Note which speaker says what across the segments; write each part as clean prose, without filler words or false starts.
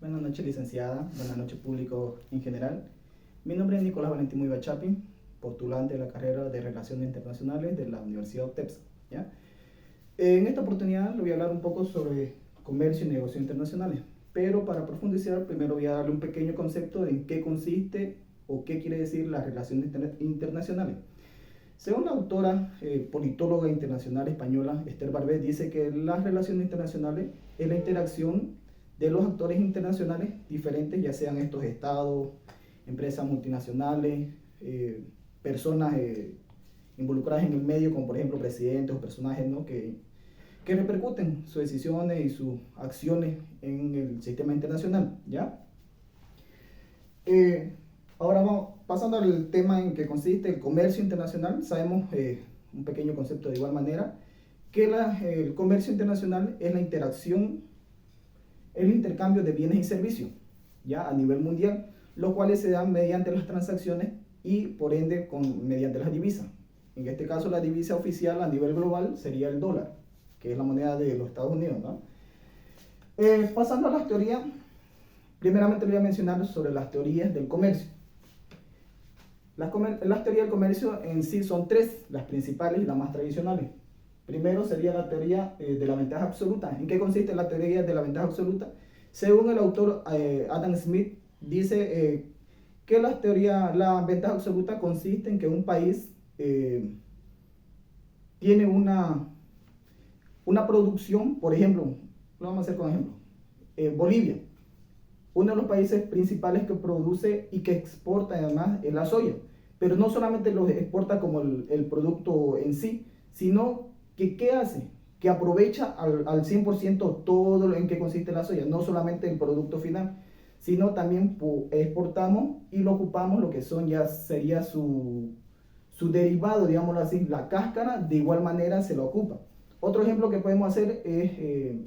Speaker 1: Buenas noches, licenciada. Buenas noches, público en general. Mi nombre es Nicolás Valentín Muiva Chapi, postulante de la carrera de Relaciones Internacionales de la Universidad UTEPS. ¿Ya? En esta oportunidad le voy a hablar un poco sobre comercio y negocios internacionales, pero para profundizar, primero voy a darle un pequeño concepto de en qué consiste o qué quiere decir las relaciones internacionales. Según la autora politóloga internacional española Esther Barbé, dice que las relaciones internacionales es la interacción de los actores internacionales diferentes, ya sean estos estados, empresas multinacionales, personas involucradas en el medio, como por ejemplo presidentes o personajes, ¿no? que repercuten sus decisiones y sus acciones en el sistema internacional. ¿Ya? Ahora vamos pasando al tema en que consiste el comercio internacional. Sabemos un pequeño concepto de igual manera, que el comercio internacional es la interacción, el intercambio de bienes y servicios, ya a nivel mundial, los cuales se dan mediante las transacciones y por ende mediante las divisas. En este caso la divisa oficial a nivel global sería el dólar, que es la moneda de los Estados Unidos, ¿no? Pasando a las teorías, primeramente voy a mencionar sobre las teorías del comercio. Las teorías del comercio en sí son tres, las principales y las más tradicionales. Primero sería la teoría de la ventaja absoluta. ¿En qué consiste la teoría de la ventaja absoluta? Según el autor Adam Smith, dice que la ventaja absoluta consiste en que un país tiene una producción, por ejemplo, lo vamos a hacer con ejemplo, Bolivia, uno de los países principales que produce y que exporta además es la soya, pero no solamente lo exporta como el producto en sí, sino que ¿qué hace? Que aprovecha al 100% todo lo en que consiste la soya, no solamente el producto final, sino también exportamos y lo ocupamos lo que son ya sería su derivado, digámoslo así, la cáscara, de igual manera se la ocupa. Otro ejemplo que podemos hacer es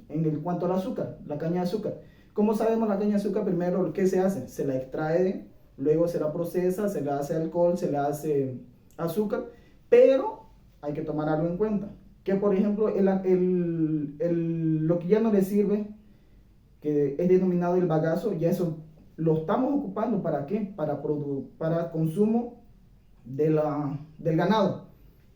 Speaker 1: en cuanto al azúcar, la caña de azúcar. Como sabemos, la caña de azúcar primero, ¿qué se hace? Se la extrae, luego se la procesa, se le hace alcohol, se le hace azúcar, pero hay que tomar algo en cuenta, que por ejemplo lo que ya no le sirve, que es denominado el bagazo, ya eso lo estamos ocupando ¿para qué? Para consumo del ganado.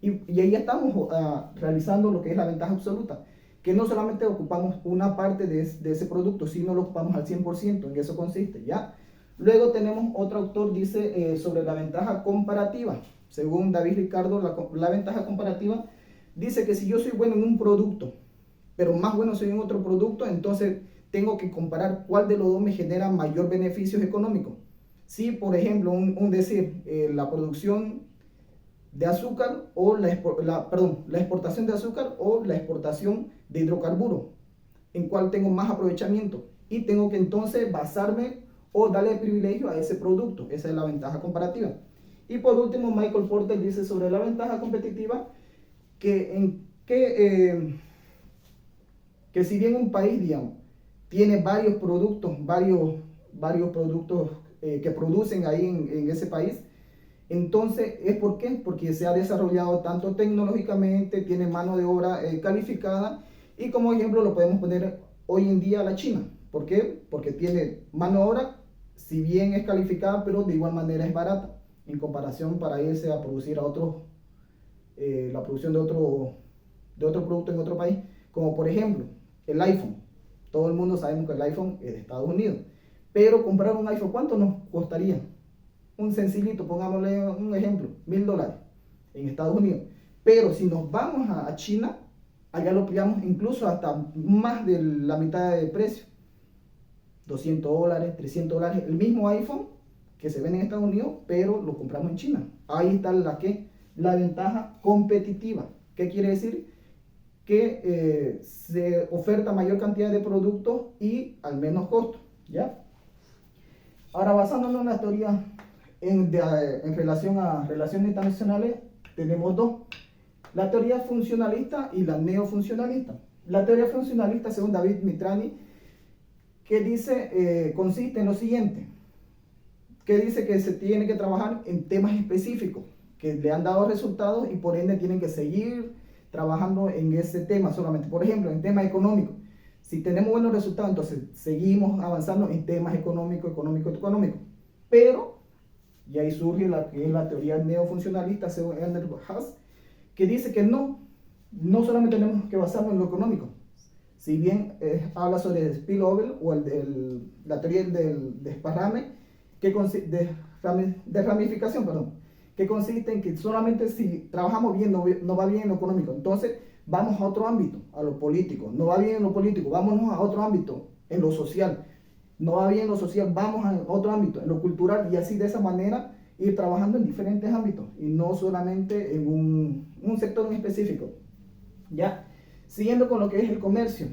Speaker 1: Y ahí estamos realizando lo que es la ventaja absoluta, que no solamente ocupamos una parte de ese producto, sino lo ocupamos al 100%, en eso consiste, ¿ya? Luego tenemos otro autor, dice sobre la ventaja comparativa. Según David Ricardo, la ventaja comparativa dice que si yo soy bueno en un producto, pero más bueno soy en otro producto, entonces tengo que comparar cuál de los dos me genera mayor beneficios económicos. Si, por ejemplo, la producción de azúcar o la exportación de azúcar o la exportación de hidrocarburos, en cual tengo más aprovechamiento y tengo que entonces basarme o darle privilegio a ese producto. Esa es la ventaja comparativa. Y por último, Michael Porter dice sobre la ventaja competitiva que si bien un país, digamos, tiene varios productos que producen ahí en ese país, entonces, ¿es por qué? Porque se ha desarrollado tanto tecnológicamente, tiene mano de obra calificada, y como ejemplo lo podemos poner hoy en día a la China. ¿Por qué? Porque tiene mano de obra, si bien es calificada, pero de igual manera es barata, en comparación para irse a producir la producción de otro producto en otro país, como por ejemplo el iPhone. Todo el mundo sabemos que el iPhone es de Estados Unidos, pero comprar un iPhone, ¿cuánto nos costaría? Un sencillito, pongámosle un ejemplo, $1000 en Estados Unidos. Pero si nos vamos a China, allá lo pillamos incluso hasta más de la mitad de precio. $200, $300, el mismo iPhone que se vende en Estados Unidos, pero lo compramos en China. Ahí está la ventaja competitiva. ¿Qué quiere decir? Que se oferta mayor cantidad de productos y al menos costo, ¿ya? Ahora, basándonos en la teoría en relación a relaciones internacionales, tenemos dos: la teoría funcionalista y la neofuncionalista. La teoría funcionalista, según David Mitrani, que dice, consiste en lo siguiente, que dice que se tiene que trabajar en temas específicos que le han dado resultados y por ende tienen que seguir trabajando en ese tema solamente. Por ejemplo, en tema económico, Si tenemos buenos resultados, entonces seguimos avanzando en temas económicos. Pero, y ahí surge la teoría neofuncionalista, según Ender Haas, que dice que no solamente tenemos que basarnos en lo económico. Si bien habla sobre el spillover o la teoría del desparrame, de ramificación, que consiste en que solamente si trabajamos bien no va bien en lo económico, entonces vamos a otro ámbito, a lo político. No va bien en lo político, vámonos a otro ámbito, en lo social. No va bien en lo social, vamos a otro ámbito, en lo cultural, y así de esa manera ir trabajando en diferentes ámbitos y no solamente en un sector en específico. ¿Ya? Siguiendo con lo que es el comercio.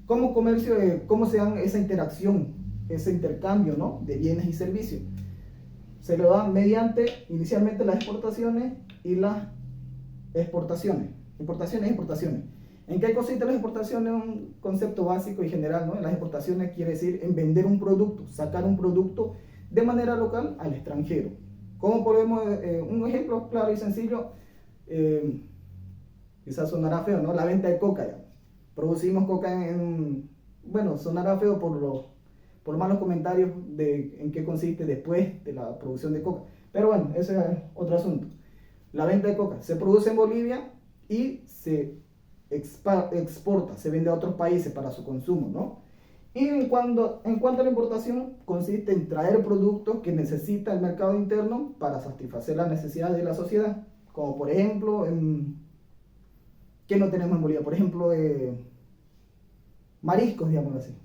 Speaker 1: ¿Cómo se da esa interacción, ese intercambio, ¿no?, de bienes y servicios? Se lo dan mediante inicialmente las exportaciones y las exportaciones. Importaciones y exportaciones. ¿En qué consiste las exportaciones? Un concepto básico y general, ¿no? Las exportaciones quiere decir en vender un producto, sacar un producto de manera local al extranjero. ¿Cómo podemos, un ejemplo claro y sencillo, quizás sonará feo, ¿no? La venta de coca. Ya. Producimos coca bueno, sonará feo por los malos comentarios de en qué consiste después de la producción de coca. Pero bueno, ese es otro asunto. La venta de coca se produce en Bolivia y se exporta, se vende a otros países para su consumo, ¿no? Y en cuanto a la importación, consiste en traer productos que necesita el mercado interno para satisfacer las necesidades de la sociedad, como por ejemplo, ¿qué no tenemos en Bolivia? Por ejemplo, mariscos, digamos así,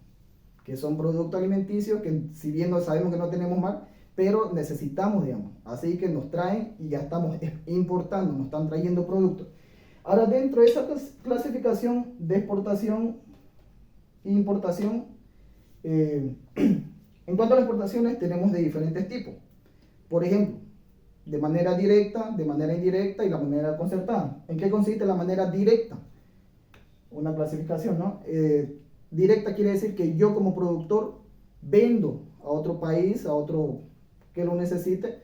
Speaker 1: que son productos alimenticios que si bien no sabemos que no tenemos mar, pero necesitamos, digamos, así que nos traen y ya estamos importando, nos están trayendo productos. Ahora, dentro de esa clasificación de exportación e importación, en cuanto a las exportaciones tenemos de diferentes tipos. Por ejemplo, de manera directa, de manera indirecta y la manera concertada. ¿En qué consiste la manera directa? Una clasificación, ¿no? Directa quiere decir que yo como productor vendo a otro país, a otro que lo necesite,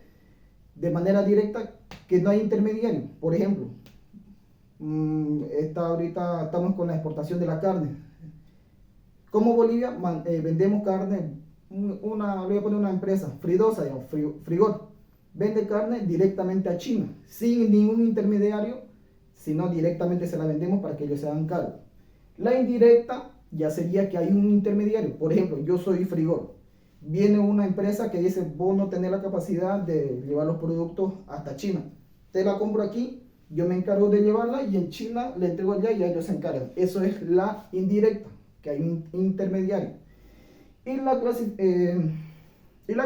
Speaker 1: de manera directa, que no hay intermediario. Por ejemplo, ahorita estamos con la exportación de la carne. Como Bolivia vendemos carne, voy a poner una empresa, Fridosa, Frigor, vende carne directamente a China, sin ningún intermediario, sino directamente se la vendemos para que ellos se hagan cargo. La indirecta ya sería que hay un intermediario. Por ejemplo, yo soy Frigor, viene una empresa que dice, vos no tenés la capacidad de llevar los productos hasta China, te la compro aquí, yo me encargo de llevarla y en China le entrego allá y ellos se encargan. Eso es la indirecta, que hay un intermediario. Y la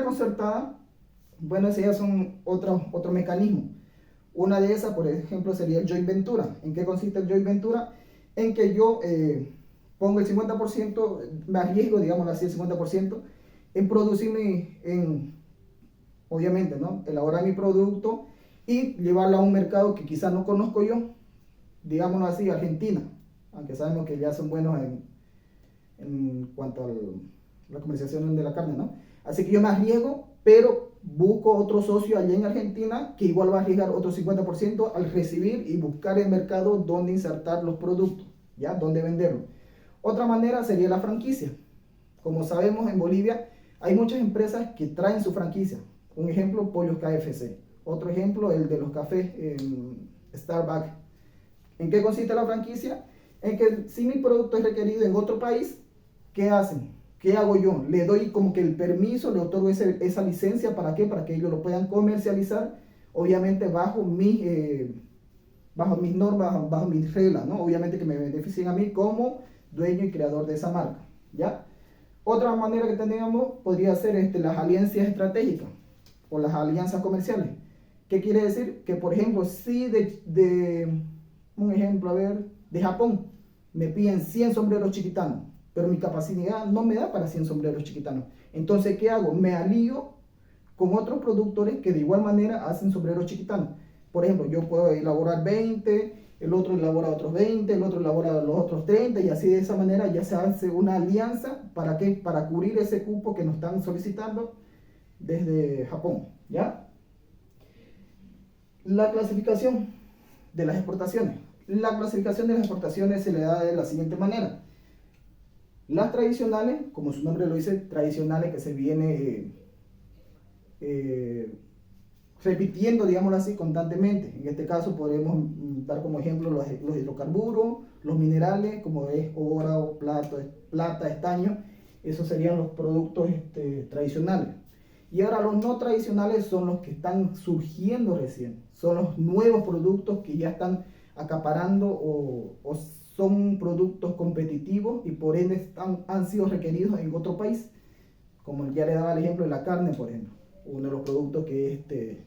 Speaker 1: concertada, bueno, esas son otro mecanismo. Una de esas, por ejemplo, sería el joint venture. ¿En qué consiste el joint venture? En que yo pongo el 50%, me arriesgo, digamos así, el 50% en producirme, obviamente, ¿no?, elaborar mi producto y llevarlo a un mercado que quizás no conozco yo, digámoslo así, Argentina, aunque sabemos que ya son buenos en cuanto a la comercialización de la carne, ¿no? Así que yo me arriesgo, pero busco otro socio allá en Argentina que igual va a arriesgar otro 50% al recibir y buscar el mercado donde insertar los productos, ¿ya? Donde venderlos. Otra manera sería la franquicia. Como sabemos, en Bolivia hay muchas empresas que traen su franquicia. Un ejemplo, Pollos KFC. Otro ejemplo, el de los cafés Starbucks. ¿En qué consiste la franquicia? En que si mi producto es requerido en otro país, ¿qué hacen? ¿Qué hago yo? Le doy como que el permiso, le otorgo esa licencia, ¿para qué? Para que ellos lo puedan comercializar, obviamente bajo mis normas, bajo mis reglas, ¿no? Obviamente que me beneficien a mí como dueño y creador de esa marca, ¿ya? Otra manera que tendríamos podría ser las alianzas estratégicas o las alianzas comerciales. ¿Qué quiere decir? Que, por ejemplo, si un ejemplo, de Japón me piden 100 sombreros chiquitanos, pero mi capacidad no me da para 100 sombreros chiquitanos. Entonces, ¿qué hago? Me alío con otros productores que de igual manera hacen sombreros chiquitanos. Por ejemplo, yo puedo elaborar 20, el otro elabora otros 20, el otro elabora los otros 30, y así de esa manera ya se hace una alianza. ¿Para qué? Para cubrir ese cupo que nos están solicitando desde Japón, ¿ya? La clasificación de las exportaciones. La clasificación de las exportaciones se le da de la siguiente manera. Las tradicionales, como su nombre lo dice, tradicionales que se viene repitiendo, digámoslo así, constantemente. En este caso podemos dar como ejemplo los hidrocarburos, los minerales, como es oro, plata, estaño. Esos serían los productos tradicionales. Y ahora los no tradicionales son los que están surgiendo recién. Son los nuevos productos que ya están acaparando o son productos competitivos y por ende han sido requeridos en otro país. Como ya le daba el ejemplo de la carne, por ejemplo. Uno de los productos que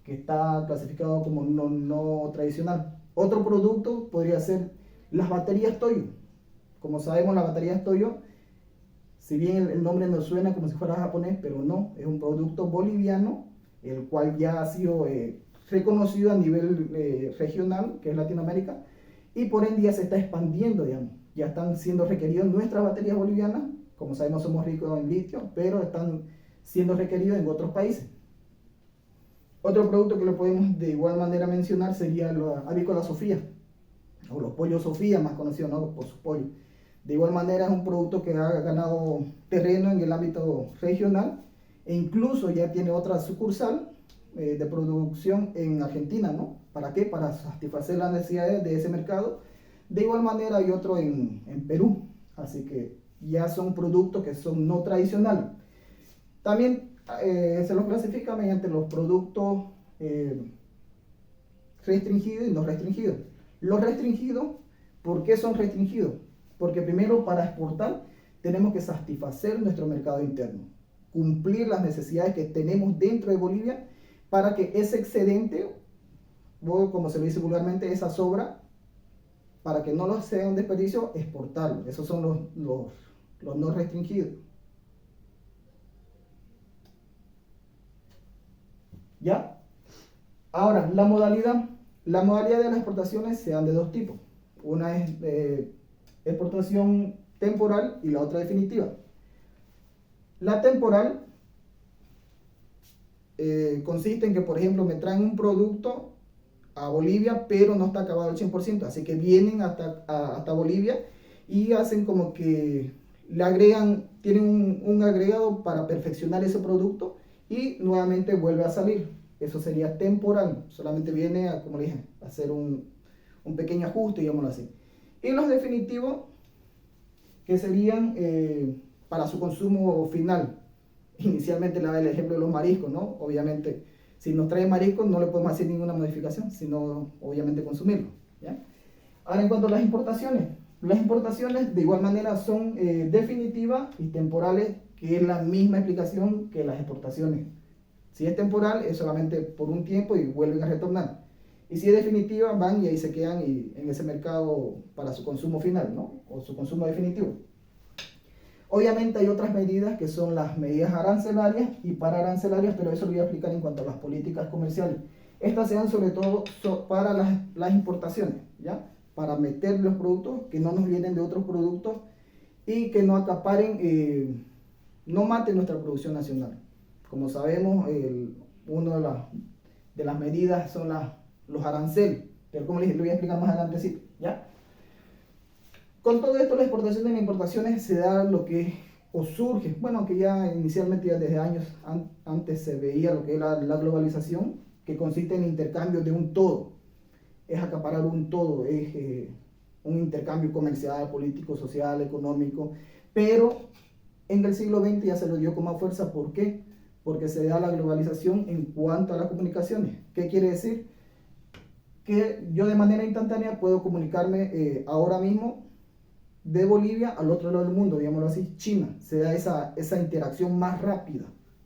Speaker 1: está clasificado como no tradicional. Otro producto podría ser las baterías Toyo. Como sabemos, las baterías Toyo, si bien el nombre nos suena como si fuera japonés, pero no, es un producto boliviano, el cual ya ha sido reconocido a nivel regional, que es Latinoamérica, y por ende ya se está expandiendo, digamos. Ya están siendo requeridas nuestras baterías bolivianas, como sabemos somos ricos en litio, pero están siendo requeridos en otros países. Otro producto que lo podemos de igual manera mencionar sería la avícola Sofía, o los pollos Sofía, más conocidos, ¿no?, por su pollo. De igual manera es un producto que ha ganado terreno en el ámbito regional e incluso ya tiene otra sucursal de producción en Argentina, ¿no? ¿Para qué? Para satisfacer las necesidades de ese mercado. De igual manera hay otro en Perú, así que ya son productos que son no tradicionales. También se los clasifica mediante los productos restringidos y no restringidos. Los restringidos, ¿por qué son restringidos? Porque primero, para exportar tenemos que satisfacer nuestro mercado interno, cumplir las necesidades que tenemos dentro de Bolivia para que ese excedente, o como se le dice vulgarmente, esa sobra, para que no sea un desperdicio, exportarlo. Esos son los no restringidos. ¿Ya? Ahora, la modalidad de las exportaciones se dan de dos tipos. Una es exportación temporal y la otra definitiva. La temporal consiste en que, por ejemplo, me traen un producto a Bolivia, pero no está acabado al 100%, así que vienen hasta Bolivia y hacen como que le agregan, tienen un agregado para perfeccionar ese producto y nuevamente vuelve a salir. Eso sería temporal, solamente viene a, como le dije, a hacer un pequeño ajuste, digámoslo así. Y los definitivos, que serían para su consumo final. Inicialmente le da el ejemplo de los mariscos, ¿no? Obviamente, si nos trae mariscos no le podemos hacer ninguna modificación, sino obviamente consumirlo, ¿ya? Ahora, en cuanto a las importaciones de igual manera son definitivas y temporales, que es la misma explicación que las exportaciones. Si es temporal, es solamente por un tiempo y vuelven a retornar. Y si es definitiva, van y ahí se quedan en ese mercado para su consumo final, ¿no? O su consumo definitivo. Obviamente hay otras medidas que son las medidas arancelarias y pararancelarias, pero eso lo voy a explicar en cuanto a las políticas comerciales. Estas se dan sobre todo para las importaciones, ¿ya? Para meter los productos que no nos vienen de otros productos y que no acaparen, no maten nuestra producción nacional. Como sabemos, una de las medidas son los aranceles, pero como les dije, lo voy a explicar más adelante, ¿sí? ¿Ya? Con todo esto, las exportaciones y importaciones se da lo que, o surge, bueno, que ya inicialmente, ya desde años antes se veía lo que era la globalización, que consiste en intercambio de un todo, es acaparar un todo, es un intercambio comercial, político, social, económico, pero en el siglo XX ya se lo dio con más fuerza. ¿Por qué? Porque se da la globalización en cuanto a las comunicaciones. ¿Qué quiere decir? Que yo de manera instantánea puedo comunicarme ahora mismo de Bolivia al otro lado del mundo, digámoslo así, China. Se da esa interacción más rápida,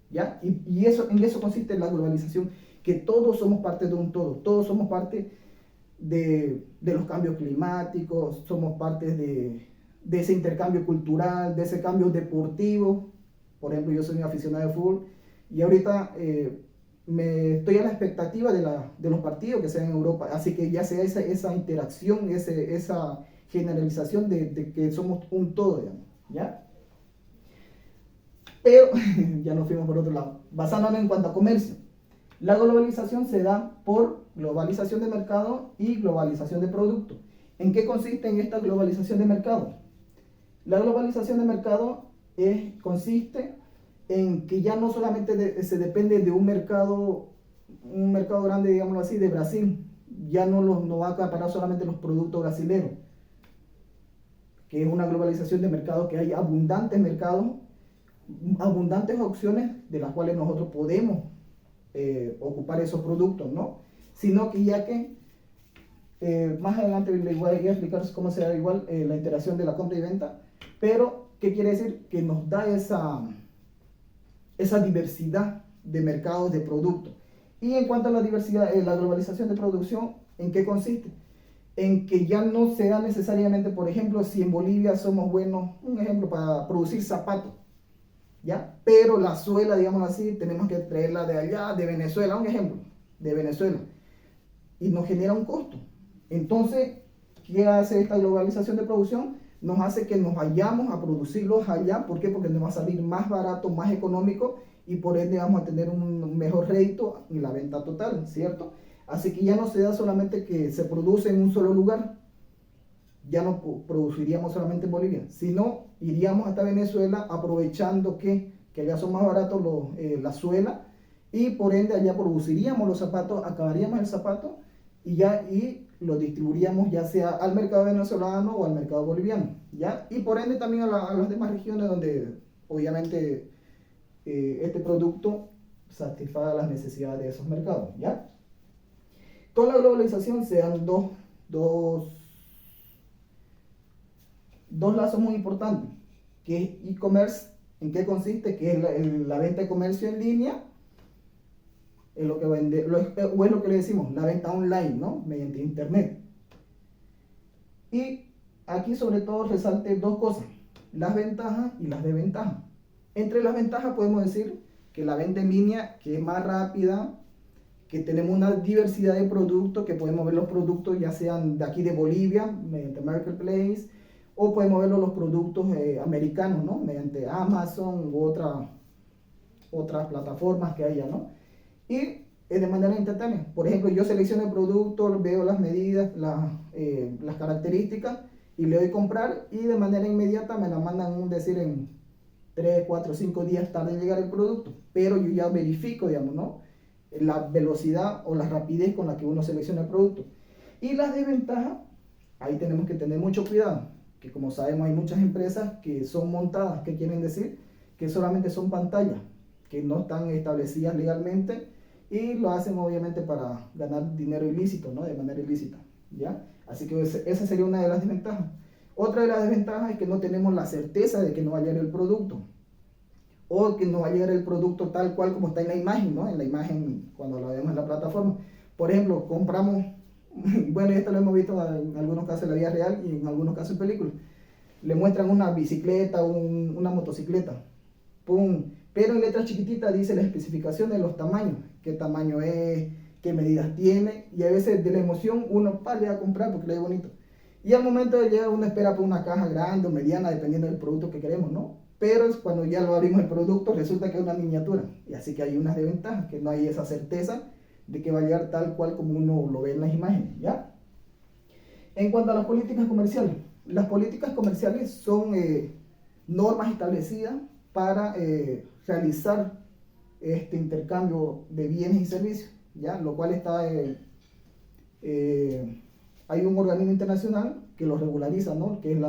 Speaker 1: ¿ya? Y en eso consiste la globalización, que todos somos parte de un todo, todos somos parte de los cambios climáticos, somos parte de ese intercambio cultural, de ese cambio deportivo. Por ejemplo, yo soy un aficionado de fútbol y ahorita me estoy a la expectativa de los partidos que se dan en Europa, así que ya sea esa interacción, esa generalización de que somos un todo, digamos, ¿ya? Pero ya nos fuimos por otro lado. Basándonos en cuanto a comercio, la globalización se da por globalización de mercado y globalización de producto. ¿En qué consiste en esta globalización de mercado? La globalización de mercado consiste en que ya no solamente se depende de un mercado grande, digámoslo así, de Brasil. Ya no va a acaparar solamente los productos brasileños, que es una globalización de mercado, que hay abundantes mercados, abundantes opciones de las cuales nosotros podemos ocupar esos productos, ¿no? Sino que ya que más adelante les voy a explicar cómo se da igual la interacción de la compra y venta, pero ¿qué quiere decir? Que nos da esa diversidad de mercados, de productos. Y en cuanto a la diversidad, la globalización de producción, ¿en qué consiste? En que ya no se da necesariamente, por ejemplo, si en Bolivia somos buenos, un ejemplo, para producir zapatos, ¿ya? Pero la suela, digamos así, tenemos que traerla de allá, de Venezuela, un ejemplo, de Venezuela, y nos genera un costo. Entonces, ¿qué hace esta globalización de producción? Nos hace que nos vayamos a producirlos allá. ¿Por qué? Porque nos va a salir más barato, más económico, y por ende vamos a tener un mejor rédito en la venta total, ¿cierto? Así que ya no se da solamente que se produce en un solo lugar, ya no produciríamos solamente en Bolivia, sino iríamos hasta Venezuela aprovechando que allá son más baratos la suela, y por ende allá produciríamos los zapatos, acabaríamos el zapato y lo distribuiríamos ya sea al mercado venezolano o al mercado boliviano, ¿ya? Y por ende también a las demás regiones donde obviamente este producto satisfaga las necesidades de esos mercados, ¿ya? Con la globalización se dan dos lazos muy importantes, que es e-commerce. ¿En qué consiste? Que es la venta de comercio en línea, es lo que vende, o es lo que le decimos, la venta online, ¿no? Mediante internet. Y aquí sobre todo resalte dos cosas, las ventajas y las desventajas. Entre las ventajas podemos decir que la venta en línea, que es más rápida, que tenemos una diversidad de productos, que podemos ver los productos ya sean de aquí de Bolivia, mediante Marketplace, o podemos ver los productos americanos, ¿no? Mediante Amazon u otras plataformas que haya, ¿no? Y de manera instantánea. Por ejemplo, yo selecciono el producto, veo las medidas, las características, y le doy comprar, y de manera inmediata me la mandan, decir, en 3, 4, 5 días tarde en llegar el producto. Pero yo ya verifico, digamos, ¿no? La velocidad o la rapidez con la que uno selecciona el producto. Y las desventajas, ahí tenemos que tener mucho cuidado, que como sabemos hay muchas empresas que son montadas, que quieren decir que solamente son pantallas, que no están establecidas legalmente, y lo hacen obviamente para ganar dinero ilícito, ¿no? De manera ilícita, ¿ya? Así que esa sería una de las desventajas. Otra de las desventajas es que no tenemos la certeza de que no va a llegar el producto, o que no va a llegar el producto tal cual como está en la imagen, ¿no? En la imagen cuando la vemos en la plataforma. Por ejemplo, compramos, bueno, esto lo hemos visto en algunos casos en la vida real y en algunos casos en películas. Le muestran una bicicleta, una motocicleta, ¡pum! Pero en letras chiquititas dice la especificación de los tamaños, qué tamaño es, qué medidas tiene, y a veces de la emoción uno le va a comprar porque le ve bonito. Y al momento de llegar uno espera por una caja grande o mediana, dependiendo del producto que queremos, ¿no? Pero cuando ya lo abrimos el producto, resulta que es una miniatura. Y así que hay unas desventajas, que no hay esa certeza de que va a llegar tal cual como uno lo ve en las imágenes, ¿ya? En cuanto a las políticas comerciales son normas establecidas para realizar este intercambio de bienes y servicios, ¿ya? Lo cual está... hay un organismo internacional que lo regulariza, ¿no? Que es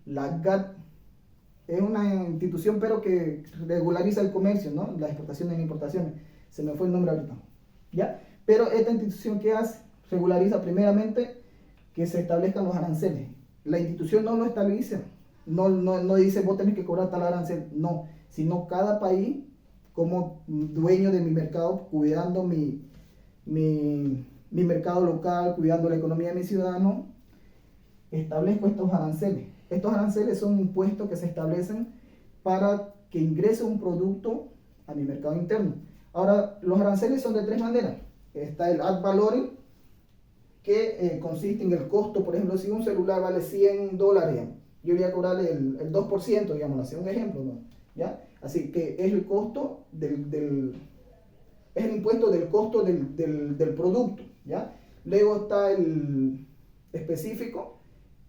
Speaker 1: la GATT. Es una institución pero que regulariza el comercio, ¿no? Las exportaciones e importaciones. Se me fue el nombre ahorita, ¿ya? Pero esta institución, ¿qué hace? Regulariza primeramente que se establezcan los aranceles. La institución no lo establece, no dice vos tenés que cobrar tal arancel, no, sino cada país como dueño de mi mercado, cuidando mi mercado local, cuidando la economía de mis ciudadanos, establezco estos aranceles. Estos aranceles son impuestos que se establecen para que ingrese un producto a mi mercado interno. Ahora, los aranceles son de tres maneras. Está el ad valorem, que consiste en el costo. Por ejemplo, si un celular vale $100, yo voy a cobrarle el 2%, digamos así, un ejemplo, ¿no? ¿Ya? Así que es el costo es el impuesto del costo del producto, ¿ya? Luego está el específico,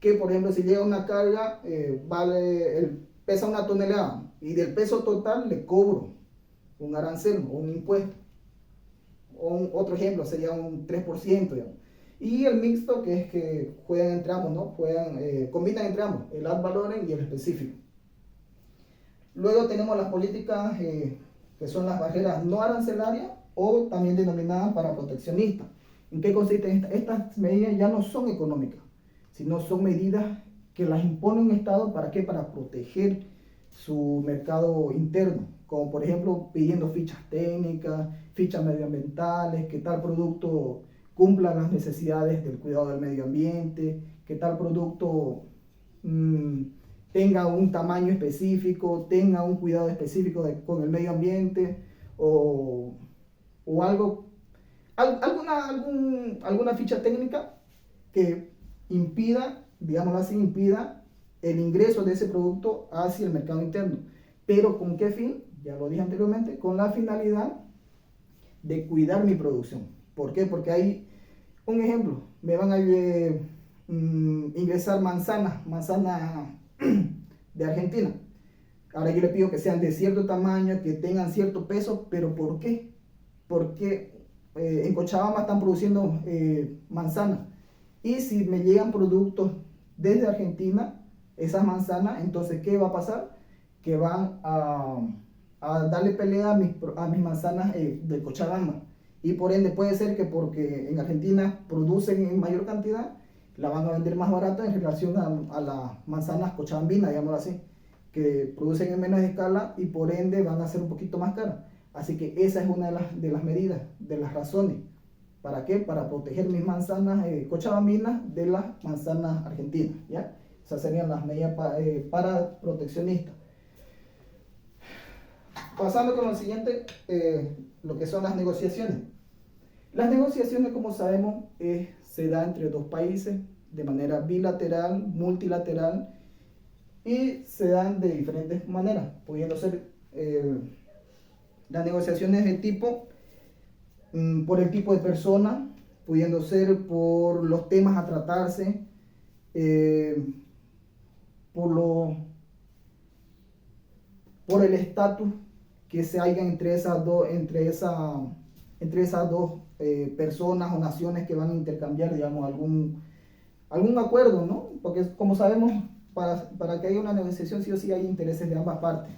Speaker 1: que, por ejemplo, si llega una carga, pesa una tonelada y del peso total le cobro un arancel o un impuesto. Otro ejemplo sería un 3%, digamos. Y el mixto, que es que juegan entre ambos, ¿no? Combinan entre ambos, el ad valorem y el específico. Luego tenemos las políticas que son las barreras no arancelarias o también denominadas para proteccionistas. ¿En qué consisten estas medidas? Ya no son económicas, sino son medidas que las impone un Estado. ¿Para qué? Para proteger su mercado interno, como por ejemplo pidiendo fichas técnicas, fichas medioambientales, que tal producto cumpla las necesidades del cuidado del medio ambiente, que tal producto tenga un tamaño específico, tenga un cuidado específico con el medio ambiente o algo, alguna ficha técnica que impida, digámoslo así, impida el ingreso de ese producto hacia el mercado interno. Pero ¿con qué fin? Ya lo dije anteriormente, con la finalidad de cuidar mi producción. ¿Por qué? Porque hay un ejemplo, me van a ingresar manzanas de Argentina. Ahora yo le pido que sean de cierto tamaño, que tengan cierto peso, pero ¿por qué? Porque en Cochabamba están produciendo manzanas. Y si me llegan productos desde Argentina, esas manzanas, entonces ¿qué va a pasar? Que van a darle pelea a mis manzanas de Cochabamba. Y por ende puede ser que porque en Argentina producen en mayor cantidad, la van a vender más barato en relación a las manzanas cochabambinas, digámoslo así, que producen en menos escala y por ende van a ser un poquito más caras. Así que esa es una de las medidas, de las razones. ¿Para qué? Para proteger mis manzanas cochabambinas de las manzanas argentinas, ¿ya? Esas serían las medidas para proteccionistas. Pasando con lo siguiente, lo que son las negociaciones. Las negociaciones, como sabemos, se dan entre dos países de manera bilateral, multilateral y se dan de diferentes maneras, pudiendo ser las negociaciones de tipo por el tipo de persona, pudiendo ser por los temas a tratarse, por el estatus que se haya entre esas dos personas o naciones que van a intercambiar, digamos, algún acuerdo, ¿no? Porque como sabemos, para que haya una negociación sí o sí hay intereses de ambas partes,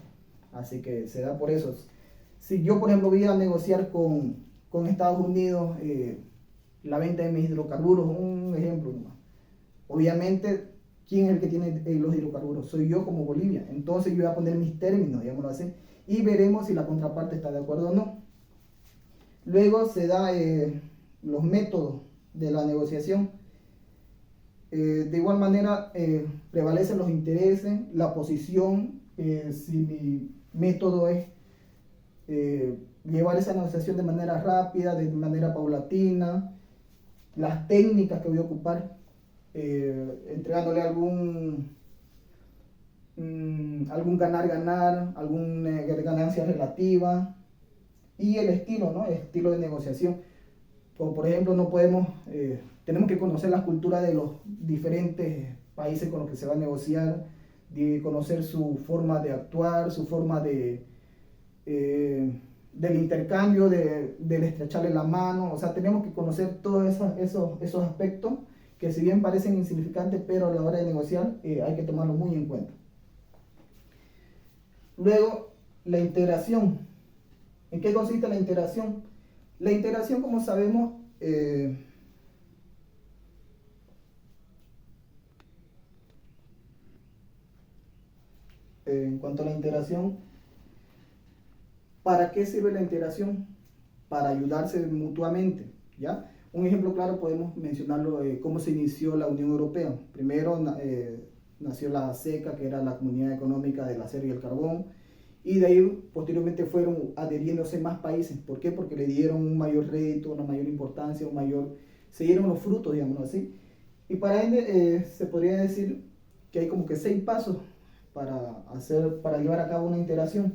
Speaker 1: así que se da por eso. Si yo, por ejemplo, voy a negociar con Estados Unidos la venta de mis hidrocarburos, un ejemplo, ¿no? Obviamente, ¿quién es el que tiene los hidrocarburos? Soy yo como Bolivia. Entonces yo voy a poner mis términos, digámoslo así, y veremos si la contraparte está de acuerdo o no. Luego se da los métodos de la negociación. De igual manera prevalecen los intereses, la posición, si mi método es llevar esa negociación de manera rápida, de manera paulatina, las técnicas que voy a ocupar, entregándole algún ganar-ganar, alguna ganancia relativa y el estilo, ¿no? El estilo de negociación. Como por ejemplo, tenemos que conocer la cultura de los diferentes países con los que se va a negociar, de conocer su forma de actuar, su forma del intercambio, del estrecharle la mano. O sea, tenemos que conocer todos esos aspectos que si bien parecen insignificantes, pero a la hora de negociar hay que tomarlo muy en cuenta. Luego, la integración. ¿En qué consiste la integración? La integración, como sabemos, en cuanto a la integración, ¿para qué sirve la integración? Para ayudarse mutuamente, ¿ya? Un ejemplo claro podemos mencionarlo, cómo se inició la Unión Europea. Primero nació la CECA, que era la Comunidad Económica del Acero y el Carbón, y de ahí posteriormente fueron adheriéndose más países. ¿Por qué? Porque le dieron un mayor rédito, una mayor importancia, se dieron los frutos, digamos así. Y para ende se podría decir que hay como que 6 pasos para llevar a cabo una integración.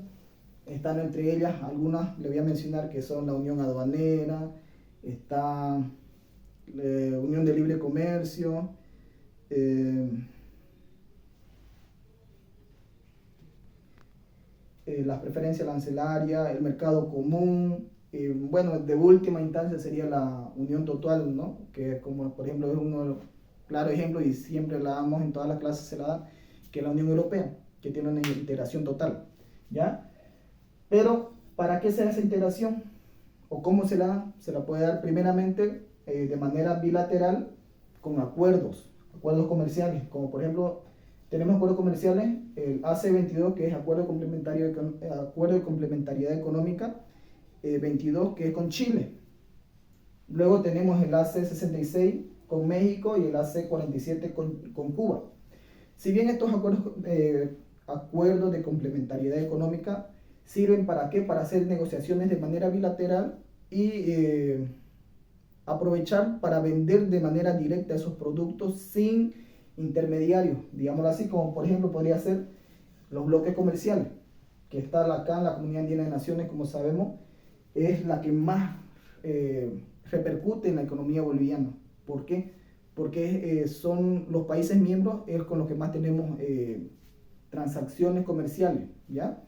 Speaker 1: Están entre ellas algunas, le voy a mencionar, que son la Unión Aduanera, está Unión de Libre Comercio, eh, las preferencias arancelarias, el mercado común, bueno, de última instancia sería la unión total, ¿no? Que es como, por ejemplo, es uno de los claros ejemplos y siempre la damos en todas las clases, se la da, que es la Unión Europea, que tiene una integración total, ¿ya? Pero, ¿para qué se hace esa integración? ¿O cómo se la da? Se la puede dar primeramente de manera bilateral con acuerdos comerciales, como por ejemplo tenemos acuerdos comerciales, el AC22 que es Acuerdo de Complementariedad Económica 22 que es con Chile. Luego tenemos el AC66 con México y el AC47 con Cuba. Si bien estos acuerdos de complementariedad económica sirven para qué? Para hacer negociaciones de manera bilateral y aprovechar para vender de manera directa esos productos sin intermediarios, digámoslo así, como por ejemplo podría ser los bloques comerciales, que está acá en la Comunidad Andina de Naciones, como sabemos, es la que más repercute en la economía boliviana. ¿Por qué? Porque son los países miembros con los que más tenemos transacciones comerciales, ¿ya?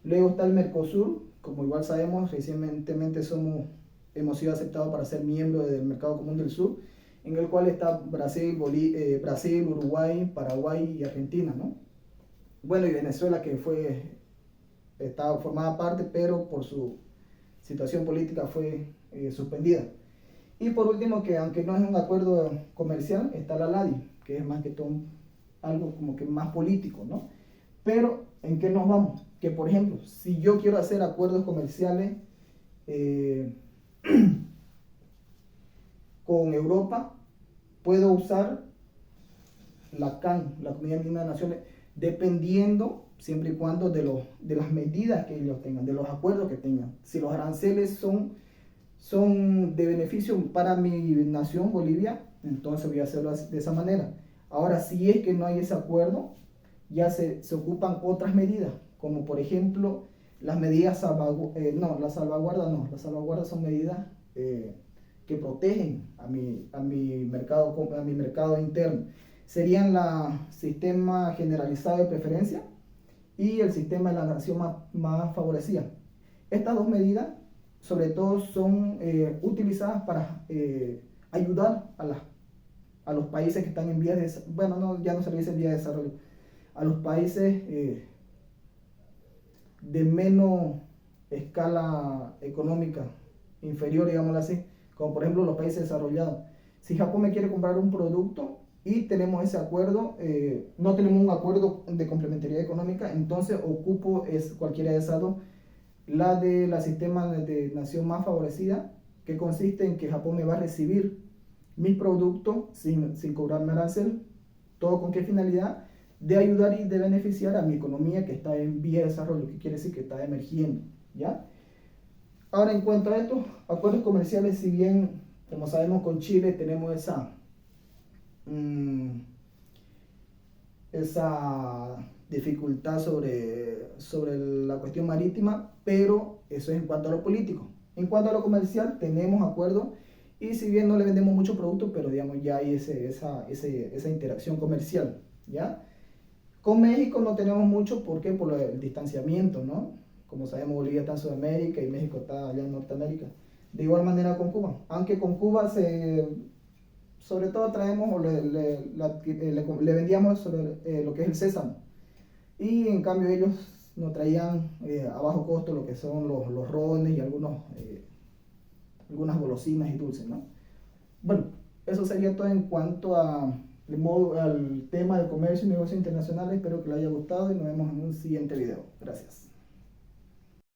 Speaker 1: Luego está el Mercosur, como igual sabemos, recientemente hemos sido aceptados para ser miembros del Mercado Común del Sur, en el cual está Brasil, Uruguay, Paraguay y Argentina, ¿no? Bueno, y Venezuela, que estaba formada parte, pero por su situación política fue suspendida. Y por último, que aunque no es un acuerdo comercial, está la LADI, que es más que todo algo como que más político, ¿no? Pero, ¿en qué nos vamos? Que, por ejemplo, si yo quiero hacer acuerdos comerciales con Europa, puedo usar la CAN, la Comunidad Andina de Naciones, dependiendo, siempre y cuando, de las medidas que ellos tengan, de los acuerdos que tengan. Si los aranceles son de beneficio para mi nación, Bolivia, entonces voy a hacerlo de esa manera. Ahora, si es que no hay ese acuerdo, ya se ocupan otras medidas, como por ejemplo las medidas las salvaguardas son medidas que protegen a mi mercado interno. Serían la sistema generalizado de preferencia y el sistema de la nación más favorecida. Estas dos medidas, sobre todo, son utilizadas para ayudar a los países que están en vías de desarrollo. Bueno, ya no se le dice en vías de desarrollo, a los países de menos escala económica, inferior, digámoslo así, como por ejemplo los países desarrollados. Si Japón me quiere comprar un producto y tenemos ese acuerdo, no tenemos un acuerdo de complementariedad económica, entonces ocupo cualquiera de esas dos, la de la sistema de nación más favorecida, que consiste en que Japón me va a recibir mis productos sin cobrarme arancel. ¿Todo con qué finalidad? De ayudar y de beneficiar a mi economía que está en vía de desarrollo, que quiere decir que está emergiendo, ¿ya? Ahora, en cuanto a estos acuerdos comerciales, si bien, como sabemos, con Chile tenemos esa dificultad sobre la cuestión marítima, pero eso es en cuanto a lo político. En cuanto a lo comercial, tenemos acuerdos y si bien no le vendemos muchos productos, pero digamos ya hay esa interacción comercial, ¿ya? Con México no tenemos mucho, ¿por qué? Por el distanciamiento, ¿no? Como sabemos, Bolivia está en Sudamérica y México está allá en Norteamérica. De igual manera con Cuba, aunque con Cuba sobre todo traemos o le vendíamos sobre lo que es el sésamo. Y en cambio ellos nos traían a bajo costo lo que son los rones y algunas golosinas y dulces, ¿no? Bueno, eso sería todo en cuanto al tema del comercio y negocios internacionales. Espero que les haya gustado y nos vemos en un siguiente video. Gracias.